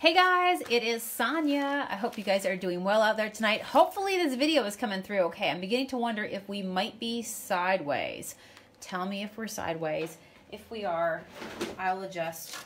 Hey guys, it is Sonia. I hope you guys are doing well out there tonight. Hopefully this video is coming through okay. I'm beginning to wonder if we might be sideways. Tell me if we're sideways. If we are, I'll adjust.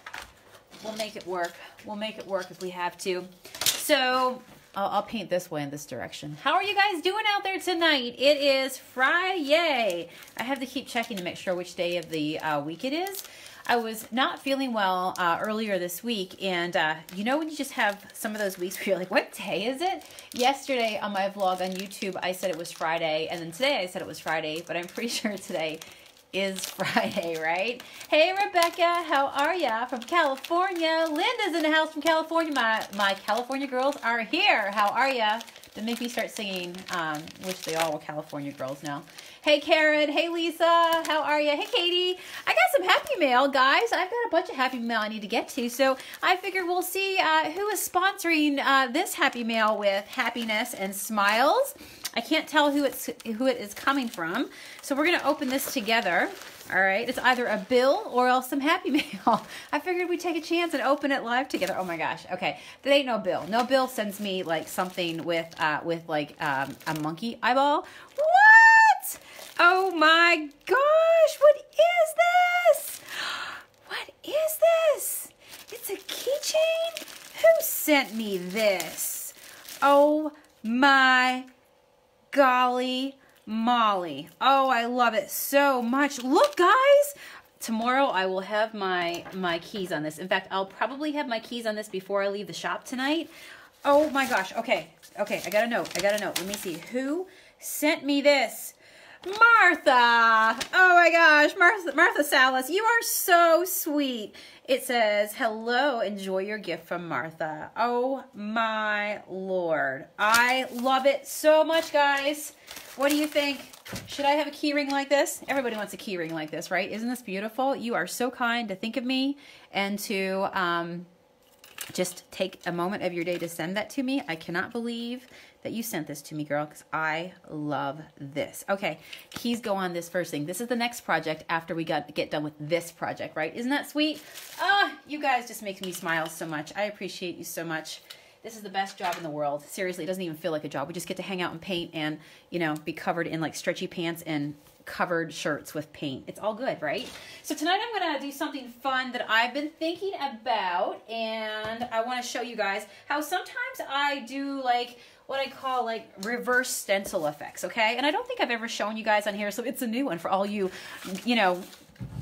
We'll make it work. We'll make it work if we have to. So I'll paint this way in this direction. How are you guys doing out there tonight? It is Friday. I have to keep checking to make sure which day of the week it is. I was not feeling well earlier this week, and you know when you just have some of those weeks where you're like, what day is it? Yesterday on my vlog on YouTube, I said it was Friday, and then today I said it was Friday, but I'm pretty sure today is Friday, right? Hey, Rebecca, how are ya? From California. Linda's in the house from California. My California girls are here. How are ya? Don't make me start singing, which they all were California girls now. Hey, Karen. Hey, Lisa. How are you? Hey, Katie. I got some happy mail, guys. I've got a bunch of happy mail I need to get to, so I figured we'll see who is sponsoring this happy mail with happiness and smiles. I can't tell who it is coming from, so we're going to open this together. All right, it's either a bill or else some happy mail. I figured we'd take a chance and open it live together. Oh my gosh, okay. That ain't no bill. No bill sends me like something with like a monkey eyeball. What? Oh my gosh, what is this? What is this? It's a keychain? Who sent me this? Oh my golly Molly. Oh, I love it so much. Look, guys. Tomorrow I will have my keys on this. In fact, I'll probably have my keys on this before I leave the shop tonight. Oh my gosh. Okay. I got a note. Let me see. Who sent me this? Martha. Oh my gosh. Martha Salas. You are so sweet. It says, hello, enjoy your gift from Martha. Oh my Lord. I love it so much, guys. What do you think? Should I have a key ring like this? Everybody wants a key ring like this, right? Isn't this beautiful? You are so kind to think of me and to just take a moment of your day to send that to me. I cannot believe that you sent this to me, girl, because I love this. Okay, keys go on this first thing. This is the next project after we get done with this project, right? Isn't that sweet? Ah, you guys just make me smile so much. I appreciate you so much. This is the best job in the world. Seriously, it doesn't even feel like a job. We just get to hang out and paint and, you know, be covered in like stretchy pants and covered shirts with paint. It's all good, right? So tonight I'm going to do something fun that I've been thinking about, and I want to show you guys how sometimes I do like what I call like reverse stencil effects, okay? And I don't think I've ever shown you guys on here, so it's a new one for all you, you know,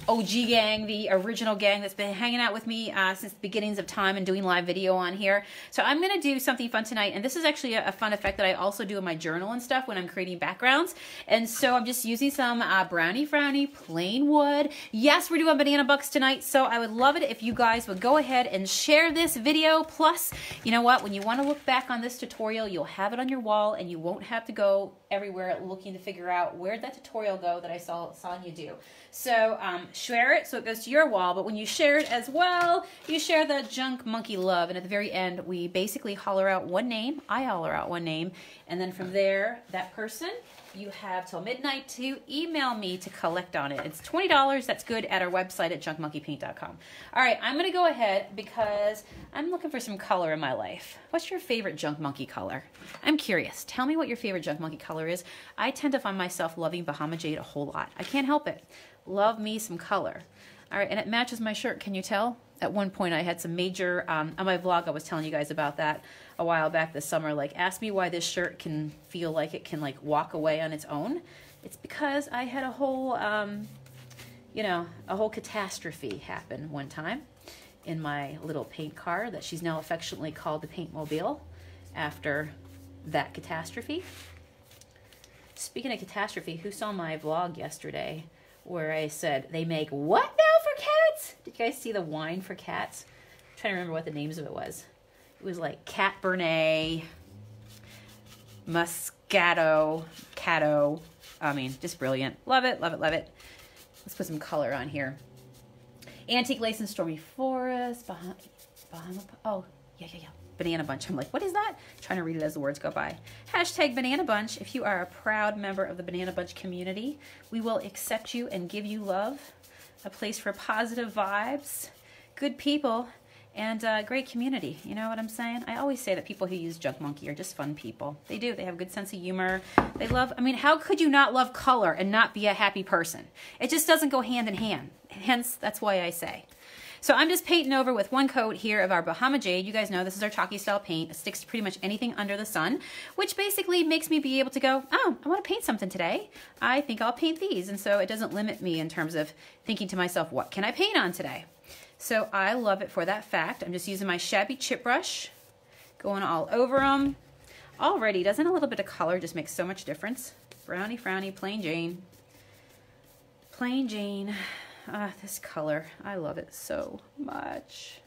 OG gang, the original gang that's been hanging out with me since the beginnings of time and doing live video on here. So I'm going to do something fun tonight, and this is actually a fun effect that I also do in my journal and stuff when I'm creating backgrounds. And so I'm just using some Brownie Frownie plain wood. Yes, we're doing banana bucks tonight, so I would love it if you guys would go ahead and share this video. Plus, you know what? When you want to look back on this tutorial, you'll have it on your wall, and you won't have to go everywhere looking to figure out where'd that tutorial go that I saw Sonia do. So share it so it goes to your wall, but when you share it as well, you share the Junk Monkey love, and at the very end, we basically holler out one name. I holler out one name, and then from there, that person, you have till midnight to email me to collect on it. It's $20. That's good at our website at junkmonkeypaint.com. All right, I'm going to go ahead because I'm looking for some color in my life. What's your favorite Junk Monkey color? I'm curious. Tell me what your favorite Junk Monkey color is. I tend to find myself loving Bahama Jade a whole lot. I can't help it. Love me some color. All right, and it matches my shirt. Can you tell? At one point, I had some major, on my vlog, I was telling you guys about that a while back this summer. Like, ask me why this shirt can feel like it can, like, walk away on its own. It's because I had a whole, you know, a whole catastrophe happen one time in my little paint car that she's now affectionately called the Paintmobile after that catastrophe. Speaking of catastrophe, who saw my vlog yesterday where I said they make what now for cats? Did you guys see the wine for cats? I'm trying to remember what the names of it was. It was like Cat Bernet, Moscato, Cato. I mean, just brilliant. Love it, love it, love it. Let's put some color on here. Antique Lace and Stormy Forest. Bahama, oh, yeah. Banana Bunch. I'm like, what is that? Trying to read it as the words go by. Hashtag Banana Bunch. If you are a proud member of the Banana Bunch community, we will accept you and give you love. A place for positive vibes, good people, and great community. You know what I'm saying? I always say that people who use Junk Monkey are just fun people. They do. They have a good sense of humor. They love, I mean, how could you not love color and not be a happy person? It just doesn't go hand in hand. Hence, that's why I say. So I'm just painting over with one coat here of our Bahama Jade. You guys know this is our chalky style paint. It sticks to pretty much anything under the sun, which basically makes me be able to go, oh, I want to paint something today. I think I'll paint these. And so it doesn't limit me in terms of thinking to myself, what can I paint on today? So I love it for that fact. I'm just using my shabby chip brush, going all over them. Already, doesn't a little bit of color just make so much difference? Brownie, frowny, plain Jane. Plain Jane. This color, I love it so much.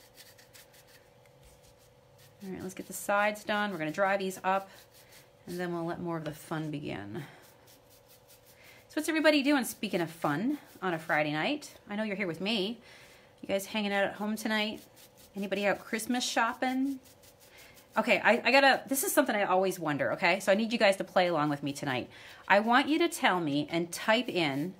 All right, let's get the sides done. We're going to dry these up, and then we'll let more of the fun begin. So what's everybody doing, speaking of fun, on a Friday night? I know you're here with me. You guys hanging out at home tonight? Anybody out Christmas shopping? Okay, I gotta, this is something I always wonder, okay? So I need you guys to play along with me tonight. I want you to tell me and type in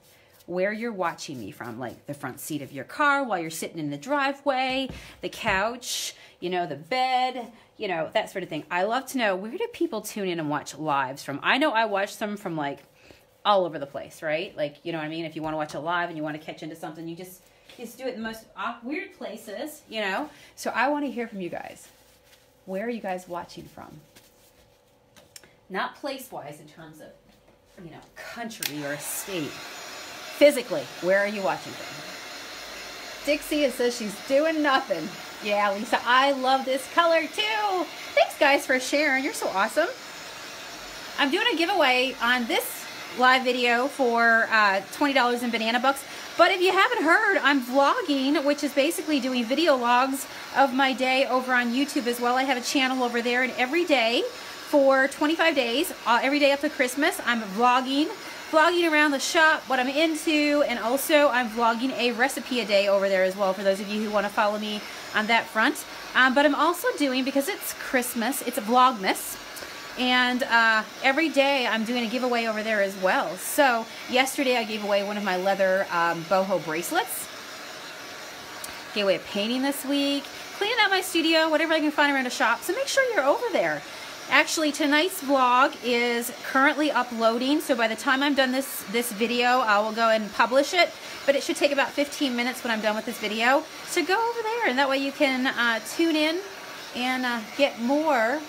where you're watching me from, like the front seat of your car while you're sitting in the driveway, the couch, you know, the bed, you know, that sort of thing. I love to know, where do people tune in and watch lives from? I know I watch them from like all over the place, right? Like, you know what I mean? If you want to watch a live and you want to catch into something, you just do it in the most weird places, you know? So I want to hear from you guys. Where are you guys watching from? Not place-wise in terms of, you know, country or state. Physically, where are you watching from? Dixie, it says she's doing nothing. Yeah, Lisa, I love this color too. Thanks, guys, for sharing. You're so awesome. I'm doing a giveaway on this live video for $20 in banana bucks. But if you haven't heard, I'm vlogging, which is basically doing video logs of my day over on YouTube as well. I have a channel over there, and every day for 25 days, every day up to Christmas, I'm vlogging around the shop, what I'm into, and also I'm vlogging a recipe a day over there as well for those of you who want to follow me on that front. But I'm also doing, because it's Christmas, it's a Vlogmas, and every day I'm doing a giveaway over there as well. So yesterday I gave away one of my leather boho bracelets. Gave away a painting this week, cleaning out my studio, whatever I can find around a shop. So make sure you're over there. Actually, tonight's vlog is currently uploading, so by the time I'm done this video, I will go and publish it, but it should take about 15 minutes when I'm done with this video. So go over there, and that way you can tune in and get more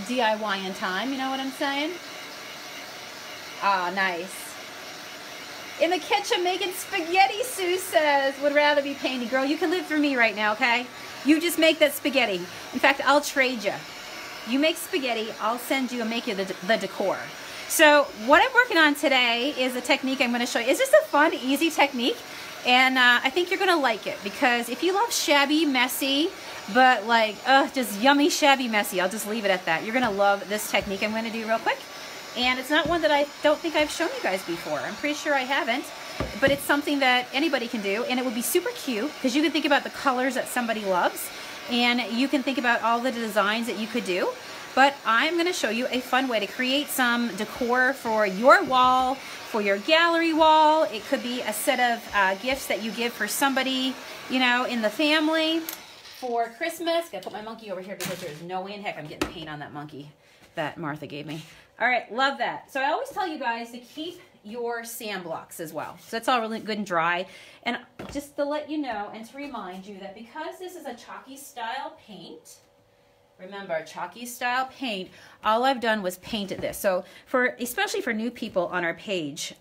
DIY in time, you know what I'm saying? Ah, nice. In the kitchen making spaghetti, Sue says, would rather be painting. Girl, you can live through me right now, okay? You just make that spaghetti. In fact, I'll trade you. You make spaghetti, I'll send you and make you the decor. So what I'm working on today is a technique I'm going to show you. It's just a fun, easy technique, and I think you're going to like it, because if you love shabby, messy, but like, just yummy, shabby, messy, I'll just leave it at that. You're going to love this technique I'm going to do real quick. And it's not one that I don't think I've shown you guys before. I'm pretty sure I haven't, but it's something that anybody can do, and it would be super cute, because you can think about the colors that somebody loves, and you can think about all the designs that you could do. But I'm going to show you a fun way to create some decor for your wall, for your gallery wall. It could be a set of gifts that you give for somebody, you know, in the family for Christmas. Gotta put my monkey over here because there's no way in heck I'm getting paint on that monkey that Martha gave me. All right, love that. So I always tell you guys to keep your sand blocks as well. So that's all really good and dry. And just to let you know and to remind you that because this is a chalky style paint, remember, chalky style paint, all I've done was painted this. So especially for new people on our page,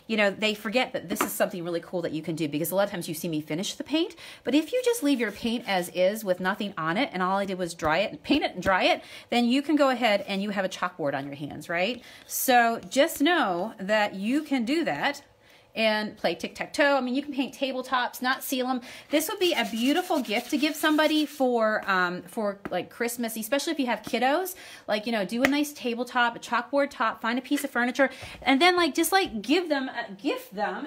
you know, they forget that this is something really cool that you can do, because a lot of times you see me finish the paint. But if you just leave your paint as is with nothing on it, and all I did was dry it and paint it and dry it, then you can go ahead and you have a chalkboard on your hands, right? So just know that you can do that and play tic-tac-toe. I mean, you can paint tabletops, not seal them. This would be a beautiful gift to give somebody for like Christmas, especially if you have kiddos. Like, you know, do a nice tabletop, a chalkboard top, find a piece of furniture, and then like just like gift them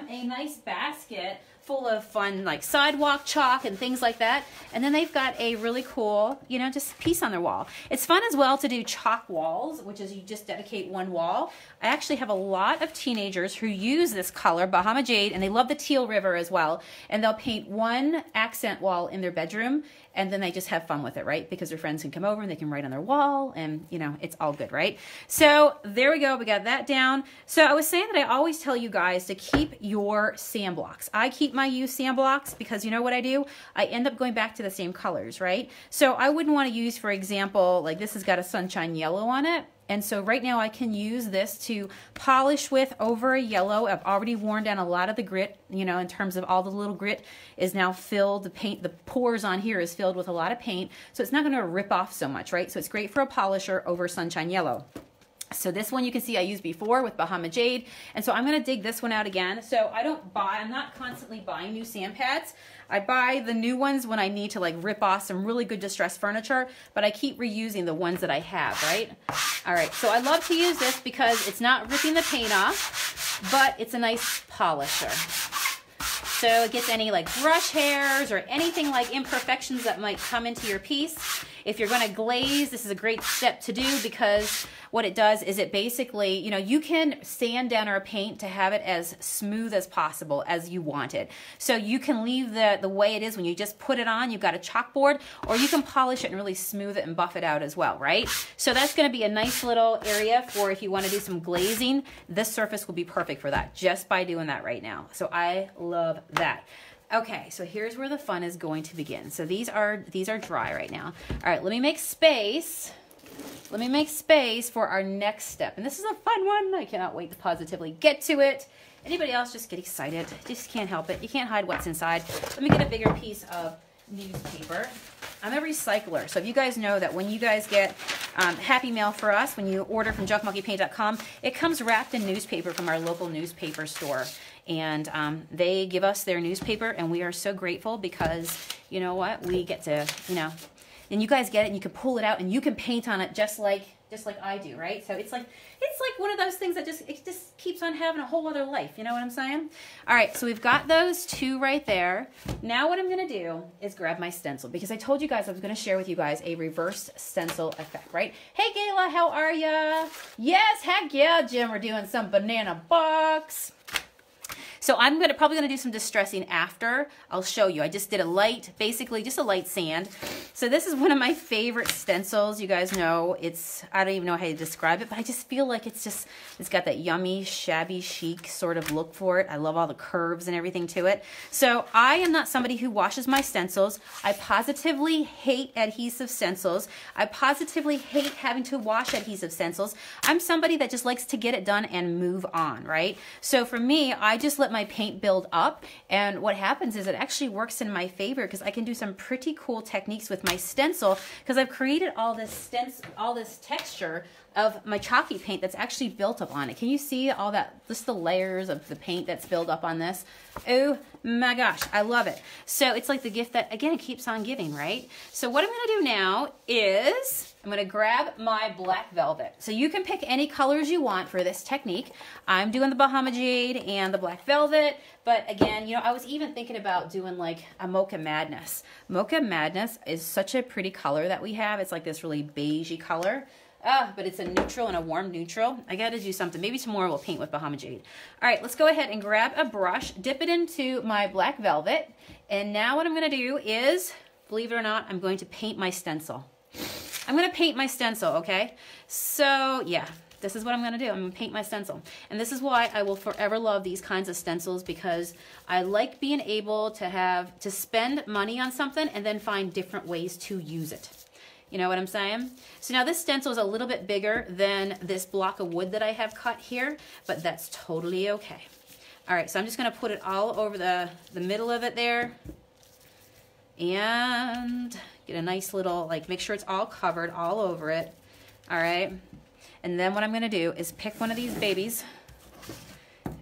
a nice basket full of fun like sidewalk chalk and things like that. And then they've got a really cool, you know, just piece on their wall. It's fun as well to do chalk walls, which is you just dedicate one wall. I actually have a lot of teenagers who use this color, Bahama Jade, and they love the teal river as well. And they'll paint one accent wall in their bedroom, and then they just have fun with it, right? Because their friends can come over and they can write on their wall, and you know, it's all good, right? So there we go, we got that down. So I was saying that I always tell you guys to keep your sand blocks. I keep my used sand blocks because you know what I do? I end up going back to the same colors, right? So I wouldn't want to use, for example, like this has got a sunshine yellow on it. And so right now I can use this to polish with over a yellow. I've already worn down a lot of the grit, you know, in terms of all the little grit is now filled. The paint, the pores on here is filled with a lot of paint. So it's not going to rip off so much, right? So it's great for a polisher over sunshine yellow. So this one you can see I used before with Bahama Jade. And so I'm going to dig this one out again. So I'm not constantly buying new sand pads. I buy the new ones when I need to like rip off some really good distressed furniture, but I keep reusing the ones that I have, right? All right, so I love to use this because it's not ripping the paint off, but it's a nice polisher. So it gets any like brush hairs or anything like imperfections that might come into your piece. If you're going to glaze, this is a great step to do because what it does is it basically, you know, you can sand down our paint to have it as smooth as possible as you want it. So you can leave the way it is when you just put it on, you've got a chalkboard, or you can polish it and really smooth it and buff it out as well, right? So that's going to be a nice little area for if you want to do some glazing. This surface will be perfect for that just by doing that right now. So I love that. Okay, so here's where the fun is going to begin. So these are dry right now. All right, let me make space. Let me make space for our next step. And this is a fun one. I cannot wait to positively get to it. Anybody else just get excited? Just can't help it. You can't hide what's inside. Let me get a bigger piece of newspaper. I'm a recycler, so if you guys know that when you guys get Happy Mail for us, when you order from junkmonkeypaint.com, it comes wrapped in newspaper from our local newspaper store. And they give us their newspaper, and we are so grateful because, you know what, we get to, you know, and you guys get it, and you can pull it out, and you can paint on it just like I do, right? So it's like one of those things that just keeps on having a whole other life. You know what I'm saying? All right, so we've got those two right there. Now what I'm gonna do is grab my stencil because I told you guys I was gonna share with you guys a reverse stencil effect, right? Hey Gayla, how are ya? Yes, heck yeah, Jim, we're doing some banana box. So I'm probably gonna do some distressing after. I'll show you. I just did a light, basically just a light sand. So this is one of my favorite stencils. You guys know I don't even know how to describe it, but I just feel like it's got that yummy, shabby chic sort of look for it. I love all the curves and everything to it. So I am not somebody who washes my stencils. I positively hate adhesive stencils. I positively hate having to wash adhesive stencils. I'm somebody that just likes to get it done and move on, right? So for me, I just let my paint build up, and what happens is it actually works in my favor because I can do some pretty cool techniques with my stencil because I've created all this texture of my chalky paint that's actually built up on it. Can you see all that, just the layers of the paint that's built up on this? Oh my gosh, I love it. So it's like the gift that, again, it keeps on giving, right? So what I'm gonna do now is I'm gonna grab my black velvet. So you can pick any colors you want for this technique. I'm doing the Bahama Jade and the black velvet, but again, you know, I was even thinking about doing like a Mocha Madness. Mocha Madness is such a pretty color that we have. It's like this really beigey color. But it's a neutral and a warm neutral. I gotta do something. Maybe tomorrow we'll paint with Bahama Jade. All right, let's go ahead and grab a brush, dip it into my black velvet. And now what I'm gonna do is, believe it or not, I'm going to paint my stencil. I'm gonna paint my stencil, okay? So yeah, this is what I'm gonna do. I'm gonna paint my stencil. And this is why I will forever love these kinds of stencils because I like being able to spend money on something and then find different ways to use it. You know what I'm saying? So now this stencil is a little bit bigger than this block of wood that I have cut here, but that's totally okay. All right, so I'm just gonna put it all over the middle of it there and get a nice little, like, make sure it's all covered all over it. All right, and then what I'm gonna do is pick one of these babies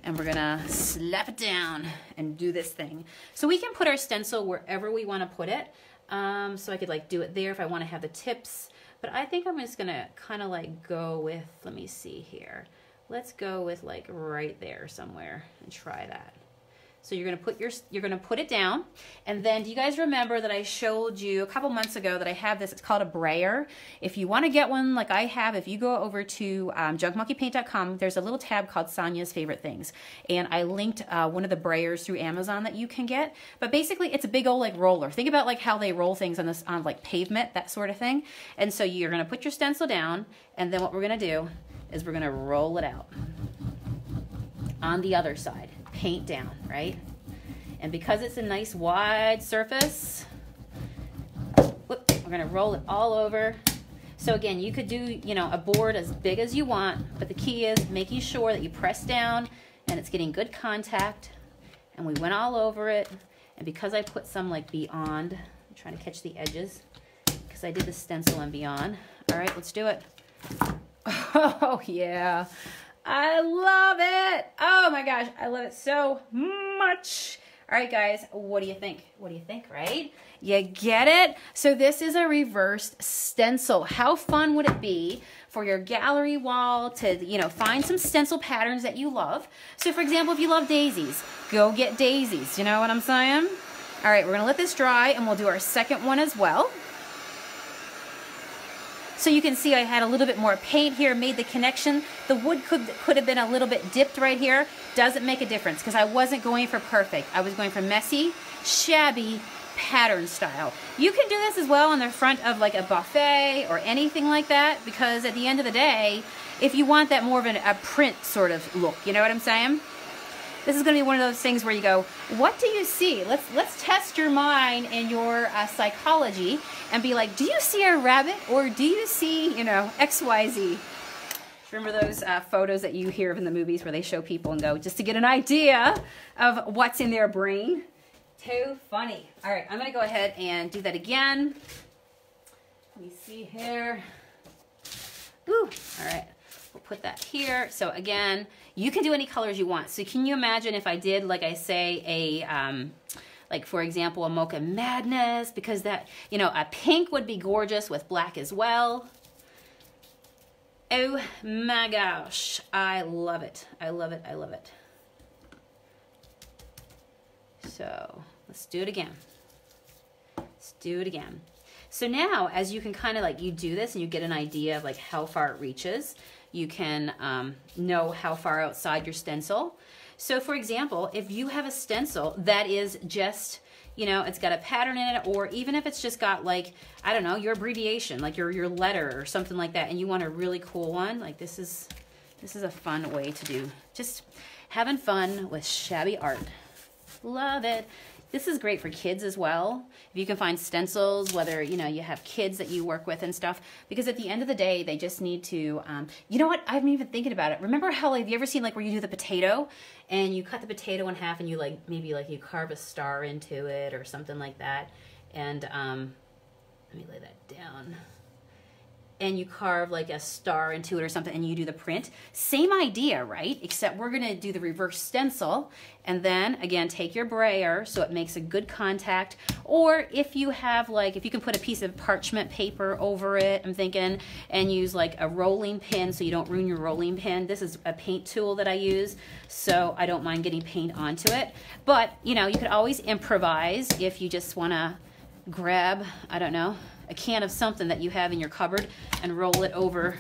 and we're gonna slap it down and do this thing. So we can put our stencil wherever we wanna put it. So I could like do it there if I want to have the tips, but I think I'm just gonna kind of like go with, let me see here. Let's go with like right there somewhere and try that. So you're gonna put it down, and then do you guys remember that I showed you a couple months ago that I have this? It's called a brayer. If you want to get one like I have, if you go over to junkmonkeypaint.com, there's a little tab called Sonia's Favorite Things, and I linked one of the brayers through Amazon that you can get. But basically, it's a big old like roller. Think about like how they roll things on like pavement, that sort of thing. And so you're gonna put your stencil down, and then what we're gonna do is we're gonna roll it out on the other side. Paint down, right? And because it's a nice wide surface, we're gonna roll it all over. So again, you could do, you know, a board as big as you want, but the key is making sure that you press down and it's getting good contact. And we went all over it. And because I put some like beyond, I'm trying to catch the edges, because I did the stencil and beyond. All right, let's do it. Oh yeah. I love it. Oh my gosh, I love it so much. All right, guys, what do you think? What do you think, right? You get it? So this is a reversed stencil. How fun would it be for your gallery wall to, you know, find some stencil patterns that you love? So for example, if you love daisies, go get daisies. You know what I'm saying? All right, we're gonna let this dry and we'll do our second one as well. So you can see I had a little bit more paint here, made the connection. The wood could have been a little bit dipped right here. Doesn't make a difference because I wasn't going for perfect. I was going for messy, shabby, pattern style. You can do this as well on the front of like a buffet or anything like that, because at the end of the day, if you want that more of a print sort of look, you know what I'm saying? This is going to be one of those things where you go, what do you see? Let's test your mind and your psychology and be like, do you see a rabbit or do you see, you know, XYZ? Remember those photos that you hear of in the movies where they show people and go, just to get an idea of what's in their brain? Too funny. All right, I'm going to go ahead and do that again. Let me see here. Ooh, all right. We'll put that here. So again, you can do any colors you want. So can you imagine if I did, like I say, a, like for example, a Mocha Madness, because that, you know, a pink would be gorgeous with black as well. Oh my gosh, I love it. I love it, I love it. So let's do it again. Let's do it again. So now, as you can kind of like, you do this and you get an idea of like how far it reaches, you can know how far outside your stencil. So for example, if you have a stencil that is just, you know, it's got a pattern in it, or even if it's just got like, I don't know, your abbreviation, like your letter or something like that, and you want a really cool one, like this is a fun way to do, just having fun with shabby art. Love it. This is great for kids as well. If you can find stencils, whether, you know, you have kids that you work with and stuff, because at the end of the day, they just need to, you know what? I'm even thinking about it. Remember how, like, have you ever seen, like, where you do the potato and you cut the potato in half and you, like, maybe, like, you carve a star into it or something like that. And, let me lay that down. And you carve like a star into it or something and you do the print. Same idea, right? Except we're gonna do the reverse stencil and then again, take your brayer so it makes a good contact. Or if you have like, if you can put a piece of parchment paper over it, I'm thinking, and use like a rolling pin so you don't ruin your rolling pin. This is a paint tool that I use, so I don't mind getting paint onto it. But you know, you could always improvise if you just wanna grab, I don't know, a can of something that you have in your cupboard and roll it over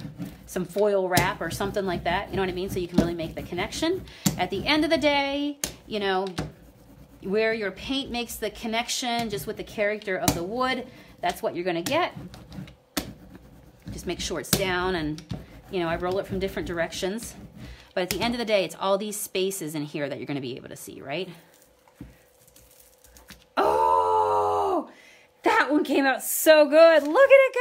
some foil wrap or something like that. You know what I mean? So you can really make the connection. At the end of the day, you know, where your paint makes the connection just with the character of the wood, that's what you're gonna get. Just make sure it's down and, you know, I roll it from different directions. But at the end of the day, it's all these spaces in here that you're gonna be able to see, right? Oh! That one came out so good. Look at it,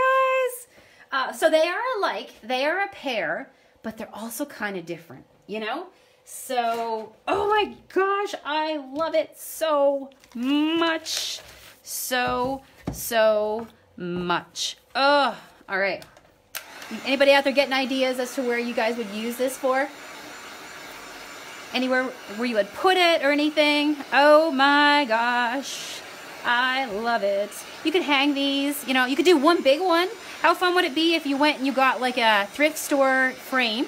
guys. So they are alike. They are a pair, but they're also kind of different, you know? So, oh my gosh, I love it so much. So much. Oh, all right. Anybody out there getting ideas as to where you guys would use this for? Anywhere where you would put it or anything? Oh my gosh. I love it. You could hang these, you know, you could do one big one. How fun would it be if you went and you got like a thrift store frame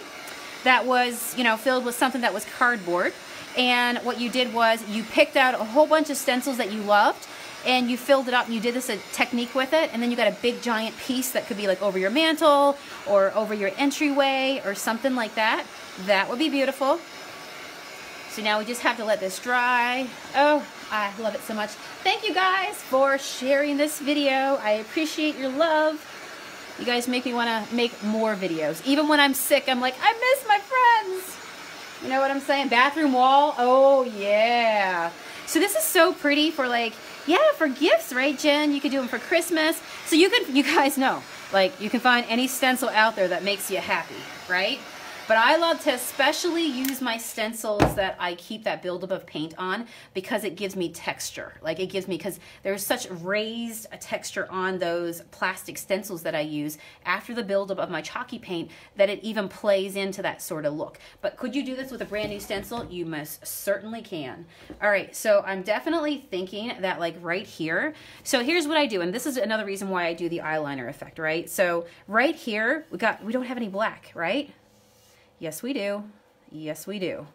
that was, you know, filled with something that was cardboard, and what you did was you picked out a whole bunch of stencils that you loved, and you filled it up, and you did this a technique with it, and then you got a big giant piece that could be like over your mantle or over your entryway or something like that. That would be beautiful. So now we just have to let this dry. Oh, I love it so much. Thank you guys for sharing this video. I appreciate your love. You guys make me want to make more videos. Even when I'm sick, I'm like, I miss my friends. You know what I'm saying? Bathroom wall. Oh, yeah. So this is so pretty for like, yeah, for gifts, right, Jen? You could do them for Christmas. So you guys know, like, you can find any stencil out there that makes you happy, right? But I love to especially use my stencils that I keep that buildup of paint on because it gives me texture. Like it gives me, because there's such raised texture on those plastic stencils that I use after the buildup of my chalky paint that it even plays into that sort of look. But could you do this with a brand new stencil? You most certainly can. All right, so I'm definitely thinking that like right here. So here's what I do, and this is another reason why I do the eyeliner effect, right? So right here, we don't have any black, right? Yes, we do. Yes, we do.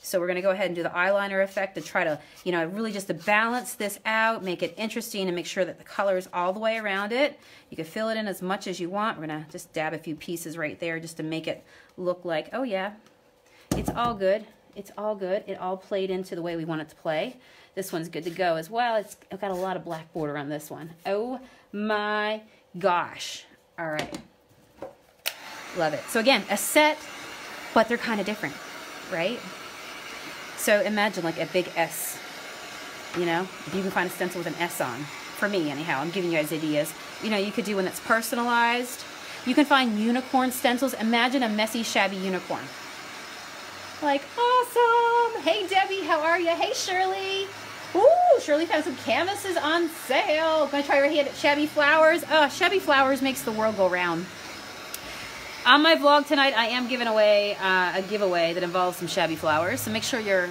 So we're going to go ahead and do the eyeliner effect to try to, you know, really just to balance this out, make it interesting, and make sure that the color is all the way around it. You can fill it in as much as you want. We're going to just dab a few pieces right there just to make it look like, oh yeah, it's all good. It's all good. It all played into the way we want it to play. This one's good to go as well. I've got a lot of black border on this one. Oh my gosh. All right. Love it. So again, a set, but they're kind of different, right? So imagine like a big S, you know, if you can find a stencil with an S on, for me anyhow, I'm giving you guys ideas. You know, you could do one that's personalized. You can find unicorn stencils. Imagine a messy, shabby unicorn. Like, awesome. Hey, Debbie, how are you? Hey, Shirley. Ooh, Shirley found some canvases on sale. Gonna try right here at Shabby Flowers. Oh, Shabby Flowers makes the world go round. On my vlog tonight, I am giving away a giveaway that involves some Shabby Flowers. So make sure you're,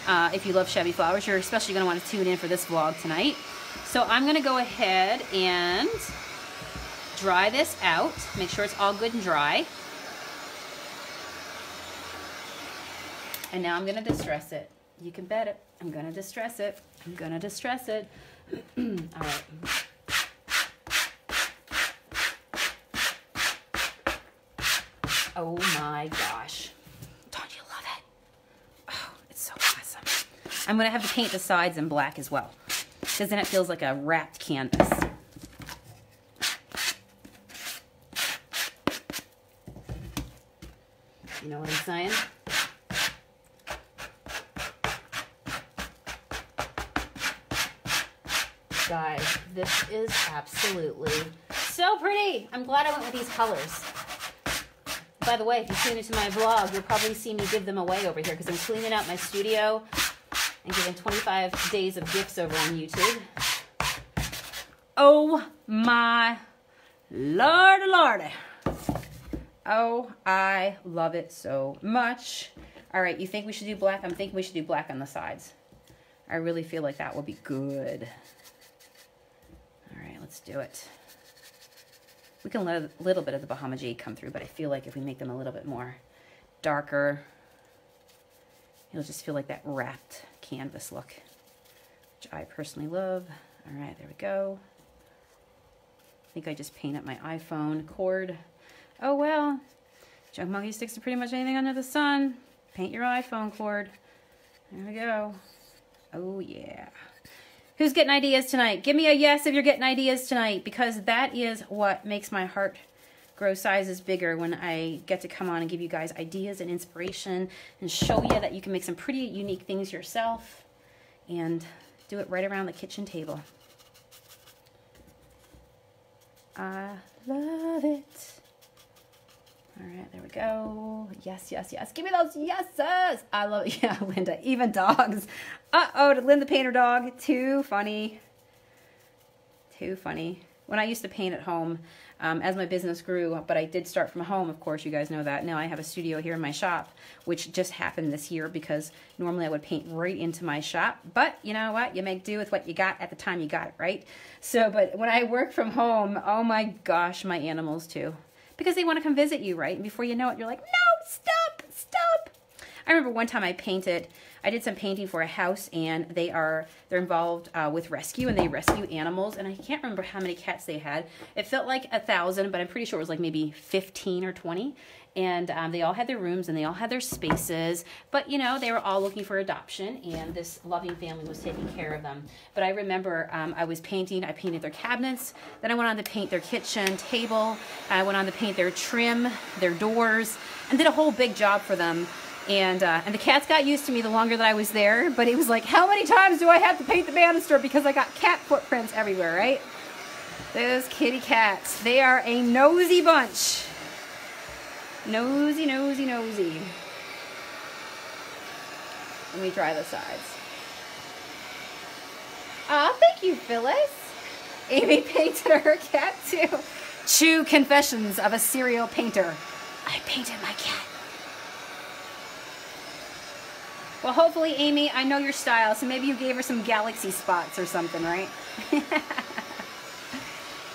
if you love Shabby Flowers, you're especially going to want to tune in for this vlog tonight. So I'm going to go ahead and dry this out. Make sure it's all good and dry. And now I'm going to distress it. You can bet it. I'm going to distress it. I'm going to distress it. All right. Oh my gosh. Don't you love it? Oh, it's so awesome. I'm going to have to paint the sides in black as well, because then it feels like a wrapped canvas. You know what I'm saying? Guys, this is absolutely so pretty. I'm glad I went with these colors. By the way, if you tune into my vlog, you'll probably see me give them away over here because I'm cleaning out my studio and giving 25 days of gifts over on YouTube. Oh my Lordy, Lordy. Oh, I love it so much. All right, you think we should do black? I'm thinking we should do black on the sides. I really feel like that will be good. All right, let's do it. We can let a little bit of the Bahama Jade come through, but I feel like if we make them a little bit more darker, it'll just feel like that wrapped canvas look, which I personally love. All right, there we go. I think I just painted my iPhone cord. Oh, well, Junk Monkey sticks to pretty much anything under the sun. Paint your iPhone cord. There we go. Oh, yeah. Who's getting ideas tonight? Give me a yes if you're getting ideas tonight, because that is what makes my heart grow sizes bigger, when I get to come on and give you guys ideas and inspiration and show you that you can make some pretty unique things yourself and do it right around the kitchen table. I love it. All right, there we go. Yes, yes, yes. Give me those yeses. I love it. Yeah, Linda, even dogs. Uh-oh, did Linda paint her dog? Too funny. Too funny. When I used to paint at home, as my business grew, but I did start from home, of course, you guys know that. Now I have a studio here in my shop, which just happened this year because normally I would paint right into my shop. But you know what? You make do with what you got at the time you got it, right? So, but when I work from home, oh my gosh, my animals too. Because they want to come visit you, right? And before you know it, you're like, no, stop, stop. I remember one time I did some painting for a house, and they're involved with rescue, and they rescue animals, and I can't remember how many cats they had. It felt like 1,000, but I'm pretty sure it was like maybe 15 or 20. And they all had their rooms and they all had their spaces, but you know, they were all looking for adoption, and this loving family was taking care of them. But I remember I painted their cabinets, then I went on to paint their kitchen table, I went on to paint their trim, their doors, and did a whole big job for them. And the cats got used to me the longer that I was there, but it was like, how many times do I have to paint the banister, because I got cat footprints everywhere, right? Those kitty cats, they are a nosy bunch. Nosy, nosy, nosy. Let me dry the sides. Aw, thank you, Phyllis. Amy painted her cat too. True confessions of a serial painter. I painted my cat. Well, hopefully, Amy, I know your style, so maybe you gave her some galaxy spots or something, right?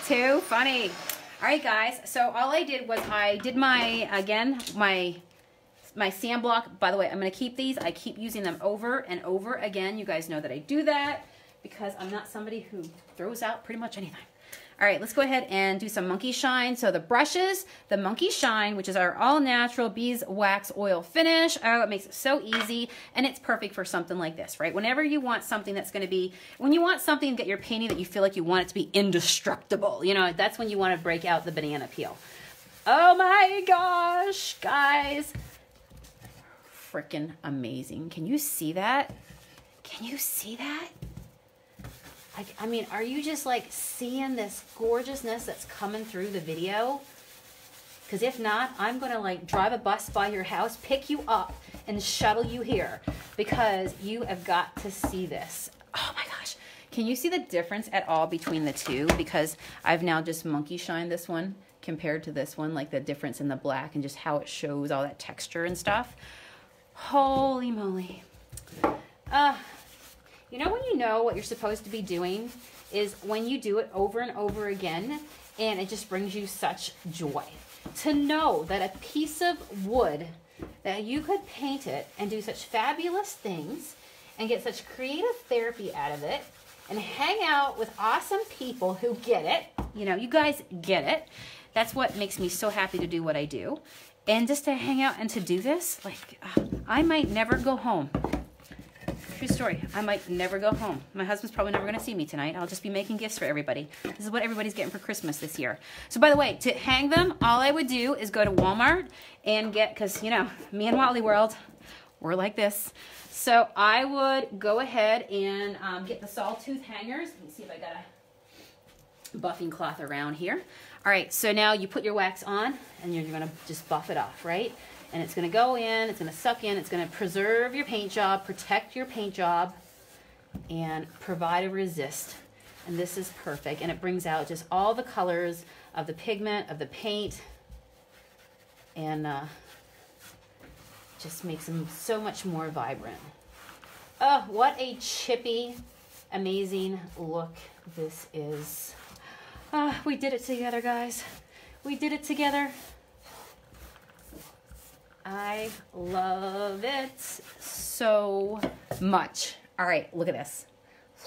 Too funny. All right, guys, so all I did was I did my sand block. By the way, I'm going to keep these. I keep using them over and over again. You guys know that I do that because I'm not somebody who throws out pretty much anything. All right, let's go ahead and do some monkey shine. So the brushes, the monkey shine, which is our all natural beeswax oil finish. Oh, it makes it so easy, and it's perfect for something like this, right? Whenever you want something that's going to be, when you want something that you're painting that you feel like you want it to be indestructible, you know, that's when you want to break out the banana peel. Oh my gosh, guys. Freaking amazing. Can you see that? Can you see that? I mean, are you just like seeing this gorgeousness that's coming through the video? Because if not, I'm going to like drive a bus by your house, pick you up, and shuttle you here because you have got to see this. Oh my gosh. Can you see the difference at all between the two? Because I've now just monkey shined this one compared to this one, like the difference in the black and just how it shows all that texture and stuff. Holy moly. You know when you know what you're supposed to be doing is when you do it over and over again, and it just brings you such joy. To know that a piece of wood, that you could paint it and do such fabulous things and get such creative therapy out of it and hang out with awesome people who get it. You know, you guys get it. That's what makes me so happy to do what I do. And just to hang out and to do this, like, I might never go home. True story. I might never go home. My husband's probably never going to see me tonight. I'll just be making gifts for everybody. This is what everybody's getting for Christmas this year. So by the way, to hang them, all I would do is go to Walmart and get, because, you know, me and Wally World, we're like this. So I would go ahead and get the sawtooth hangers. Let me see if I got a buffing cloth around here. All right, so now you put your wax on, and you're going to just buff it off, right? And it's going to go in, it's going to suck in, it's going to preserve your paint job, protect your paint job, and provide a resist. And this is perfect. And it brings out just all the colors of the pigment, of the paint, and just makes them so much more vibrant. Oh, what a chippy, amazing look this is. We did it together, guys. We did it together. I love it so much. All right, look at this.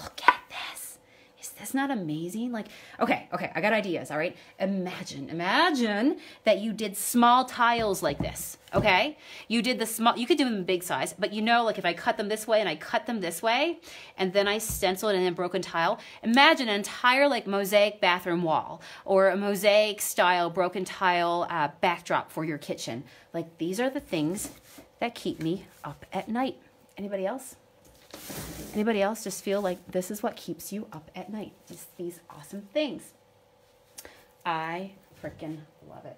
Look at this. Is this not amazing? Like, okay, I got ideas, all right? Imagine that you did small tiles like this, okay? You did the small, you could do them in big size, but you know, like if I cut them this way and I cut them this way, and then I stencil it in a broken tile, imagine an entire like mosaic bathroom wall or a mosaic style broken tile backdrop for your kitchen. Like these are the things that keep me up at night. Anybody else? Anybody else just feel like this is what keeps you up at night? Just these awesome things. I freaking love it.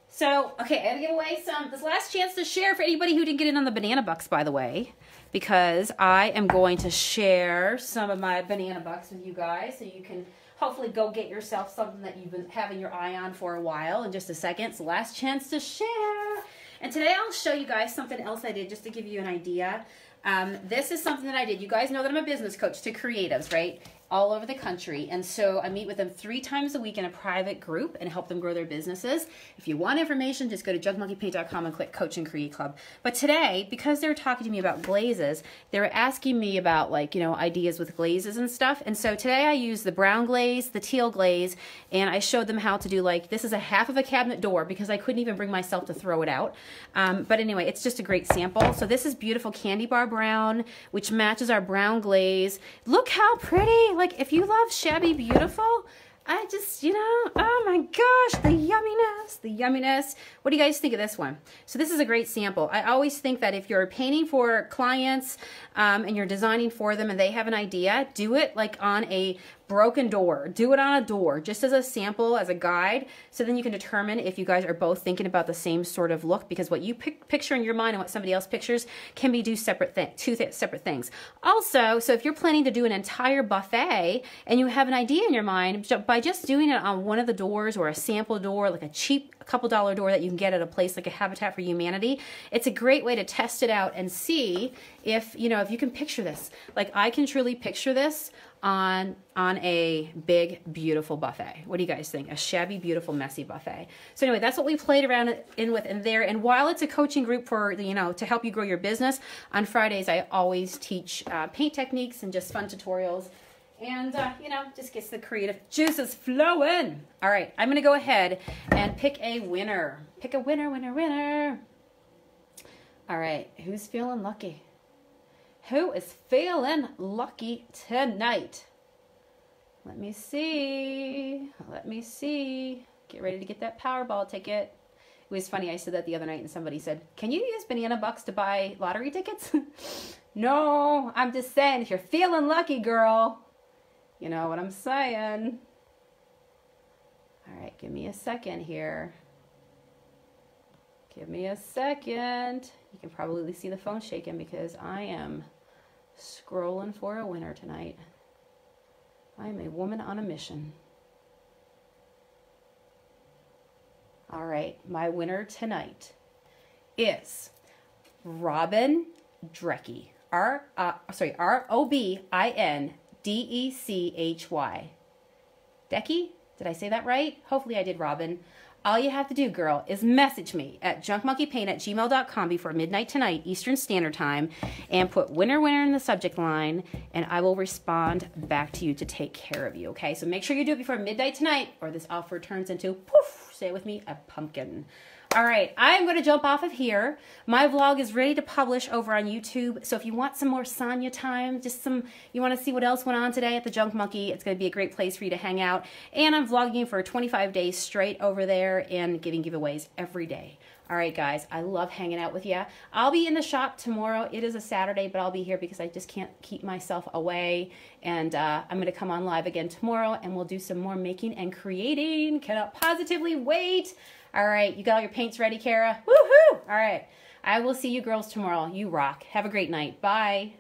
So, okay, I gotta give away this last chance to share for anybody who didn't get in on the banana bucks, by the way, because I am going to share some of my banana bucks with you guys so you can hopefully go get yourself something that you've been having your eye on for a while. In just a second, it's the last chance to share. And today I'll show you guys something else I did just to give you an idea. This is something that I did. You guys know that I'm a business coach to creatives, right? all over the country. And so I meet with them 3 times a week in a private group and help them grow their businesses. If you want information, just go to junkmonkeypaint.com and click Coach and Create Club. But today, because they're talking to me about glazes, they were asking me about, like, you know, ideas with glazes and stuff. And so today I used the brown glaze, the teal glaze, and I showed them how to do, like, this is a half of a cabinet door because I couldn't even bring myself to throw it out. But anyway, it's just a great sample. So this is beautiful candy bar brown, which matches our brown glaze. Look how pretty. Like, if you love shabby beautiful, I just, you know, oh my gosh, the yumminess, the yumminess. What do you guys think of this one? So this is a great sample. I always think that if you're painting for clients and you're designing for them and they have an idea, do it like on a broken door. Do it on a door, just as a sample, as a guide, so then you can determine if you guys are both thinking about the same sort of look, because what you picture in your mind and what somebody else pictures can be two separate things. Also, so if you're planning to do an entire buffet and you have an idea in your mind, by just doing it on one of the doors or a sample door, like a cheap couple dollar door that you can get at a place like a Habitat for Humanity, it's a great way to test it out and see if, you know, if you can picture this. Like, I can truly picture this on a big, beautiful buffet. What do you guys think? A shabby, beautiful, messy buffet. So anyway, that's what we played around in there. And while it's a coaching group for, you know, to help you grow your business, on Fridays I always teach paint techniques and just fun tutorials. And, you know, just gets the creative juices flowing. All right, I'm going to go ahead and pick a winner. Pick a winner, winner, winner. All right, who's feeling lucky? Who is feeling lucky tonight? Let me see. Let me see. Get ready to get that Powerball ticket. It was funny, I said that the other night and somebody said, can you use banana bucks to buy lottery tickets? No, I'm just saying, if you're feeling lucky, girl, you know what I'm saying. All right, give me a second here. Give me a second. You can probably see the phone shaking because I am scrolling for a winner tonight. I am a woman on a mission. All right, my winner tonight is Robin Drecky. R-O-B-I-N-D-E-C-H-Y. Decky? Did I say that right? Hopefully I did, Robin. All you have to do, girl, is message me at junkmonkeypaint@gmail.com before midnight tonight, Eastern Standard Time, and put winner, winner in the subject line, and I will respond back to you to take care of you, okay? So make sure you do it before midnight tonight, or this offer turns into, poof, say it with me, a pumpkin. All right, I'm going to jump off of here. My vlog is ready to publish over on YouTube. So if you want some more Sonia time, you want to see what else went on today at the Junk Monkey, it's going to be a great place for you to hang out. And I'm vlogging for 25 days straight over there and giving giveaways every day. All right, guys, I love hanging out with you. I'll be in the shop tomorrow. It is a Saturday, but I'll be here because I just can't keep myself away. And I'm going to come on live again tomorrow, and we'll do some more making and creating. Cannot positively wait. All right, you got all your paints ready, Kara? Woohoo! All right, I will see you girls tomorrow. You rock. Have a great night. Bye.